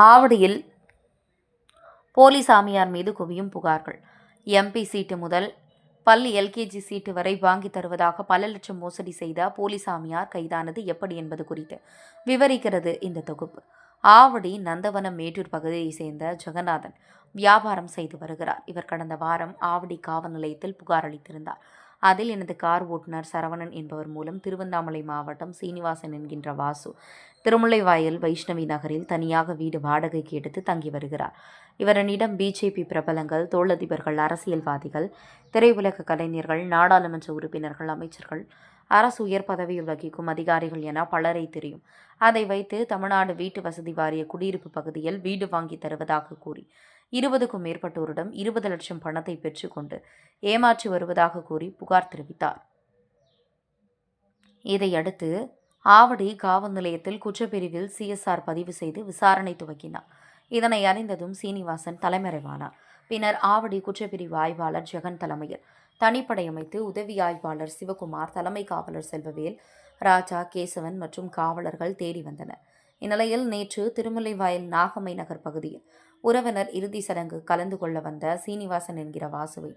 ஆவடியில் போலி சாமியார் மீது குவியும் புகார்கள். எம்பி சீட்டு முதல் பள்ளி எல்கேஜி சீட்டு வரை வாங்கி தருவதாக பல லட்சம் மோசடி செய்த போலி சாமியார் கைதானது எப்படி என்பது குறித்து விவரிக்கிறது இந்த தொகுப்பு. ஆவடி நந்தவனம் மேட்டூர் பகுதியை சேர்ந்த ஜெகநாதன் வியாபாரம் செய்து வருகிறார். இவர் கடந்த வாரம் ஆவடி காவல் நிலையத்தில் புகார் அளித்திருந்தார். அதில் எனது கார் ஓட்டுநர் சரவணன் என்பவர் மூலம் திருவண்ணாமலை மாவட்டம் சீனிவாசன் என்கின்ற வாசு திருமுல்லைவாயல் வைஷ்ணவி நகரில் தனியாக வீடு வாடகைக்கு எடுத்து தங்கி வருகிறார். இவரனிடம் பிஜேபி பிரபலங்கள், தொழிலதிபர்கள், அரசியல்வாதிகள், திரையுலக கலைஞர்கள், நாடாளுமன்ற உறுப்பினர்கள், அமைச்சர்கள், அரசு உயர் பதவியில் வகிக்கும் அதிகாரிகள் என பலரை தெரியும். அதை வைத்து தமிழ்நாடு வீட்டு வசதி வாரிய குடியிருப்பு பகுதியில் வீடு வாங்கி தருவதாக கூறி 20க்கும் மேற்பட்டோரிடம் 20 லட்சம் பணத்தை பெற்றுக்கொண்டு ஏமாற்றி வருவதாக கூறி புகார் தெரிவித்தார். இதையடுத்து ஆவடி காவல் நிலையத்தில் குற்றப்பிரிவில் சிஎஸ்ஆர் பதிவு செய்து விசாரணை துவக்கினார். இதனை அறிந்ததும் சீனிவாசன் தலைமறைவானார். பின்னர் ஆவடி குற்றப்பிரிவு ஆய்வாளர் ஜெகன் தலைமையில் தனிப்படை அமைத்து உதவி ஆய்வாளர் சிவகுமார், தலைமை காவலர் செல்வவேல், ராஜா, கேசவன் மற்றும் காவலர்கள் தேடி வந்தனர். இந்நிலையில் நேற்று திருமுல்லைவாயல் நாகம்மை நகர் பகுதியில் உறவினர் இறுதி சடங்கு கலந்து கொள்ள வந்த சீனிவாசன் என்கிற வாசுவை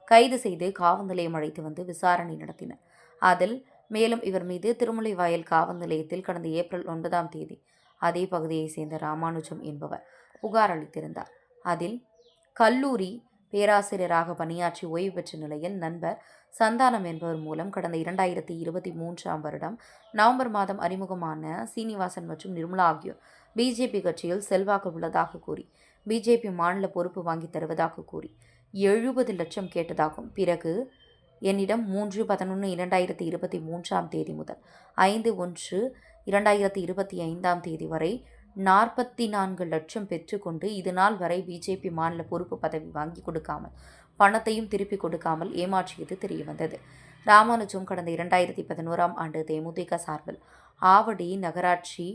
கைது செய்து காவல் நிலையம் அழைத்து வந்து விசாரணை நடத்தினர். அதில் மேலும் இவர் மீது திருமுல்லைவாயல் காவல் நிலையத்தில் கடந்த ஏப்ரல் 9ஆம் தேதி அதே பகுதியைச் சேர்ந்த ராமானுஜம் என்பவர் புகார் அளித்திருந்தார். அதில் கல்லூரி பேராசிரியராக பணியாற்றி ஓய்வு பெற்ற நிலையில் நண்பர் சந்தானம் என்பவர் மூலம் கடந்த 2023ஆம் வருடம் நவம்பர் மாதம் அறிமுகமான சீனிவாசன் மற்றும் நிர்மலா ஆகியோர் பிஜேபி கட்சியில் செல்வாக்கு உள்ளதாக கூறி பிஜேபி மாநில பொறுப்பு வாங்கி தருவதாக கூறி 70 லட்சம் கேட்டதாகும். பிறகு என்னிடம் 3/11/2023ஆம் தேதி முதல் 5/1/2025ஆம் தேதி வரை 44 லட்சம் பெற்றுக்கொண்டு இதுநாள் வரை பிஜேபி மாநில பொறுப்பு பதவி வாங்கி கொடுக்காமல் பணத்தையும் திருப்பி கொடுக்காமல் ஏமாற்றியது தெரியவந்தது. ராமானுஜம் கடந்த 2011ஆம் ஆண்டு தேமுதிக சார்பில் ஆவடி நகராட்சி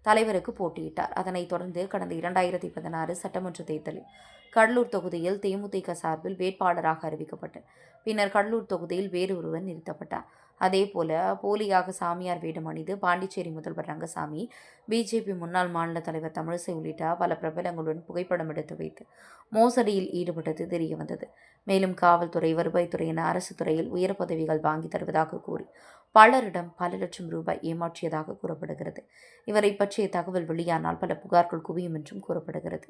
தலைவருக்கு போட்டியிட்டார். அதனைத் தொடர்ந்து கடந்த 2016 சட்டமன்ற தேர்தலில் கடலூர் தொகுதியில் தேமுதிக சார்பில் வேட்பாளராக அறிவிக்கப்பட்டு பின்னர் கடலூர் தொகுதியில் வேறொருவர் நிறுத்தப்பட்டார். அதேபோல போலியாக சாமியார் வேடம் அணிந்து பாண்டிச்சேரி முதல்வர் ரங்கசாமி, பிஜேபி முன்னாள் மாநில தலைவர் தமிழிசை உள்ளிட்ட பல பிரபலங்களுடன் புகைப்படம் எடுத்து வைத்து மோசடியில் ஈடுபட்டது தெரியவந்தது. மேலும் காவல்துறை, வருவாய்த்துறை என அரசு துறையில் உயர் பதவிகள் வாங்கி தருவதாக கூறி பலரிடம் பல லட்சம் ரூபாய் ஏமாற்றியதாக கூறப்படுகிறது. இவரை பற்றிய தகவல் வெளியானால் பல புகார்கள் குவியும் என்றும் கூறப்படுகிறது.